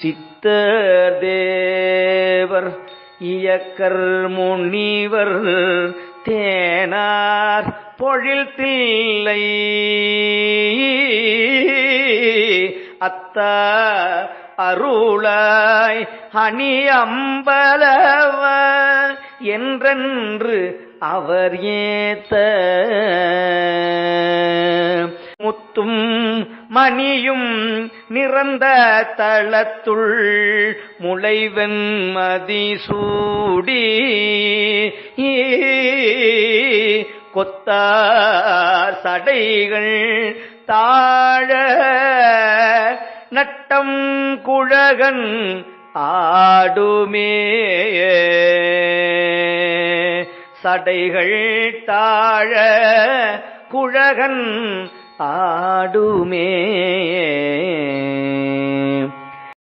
சித்தர் தேவர் இயக்கர் முனிவர் தேனார் பொழில் தில்லை அத்த அருளாய் அணி அம்பலவ என்றென்று அவர் ஏத்த முத்தும் மணியும் நிறந்த தளத்துள் முளைவெண் மதிசூடி கொத்தார் சடைகள் தாழ நட்டம் குழகன் ஆடுமே சடைகள் தாழ குழகன் ஆடுமே.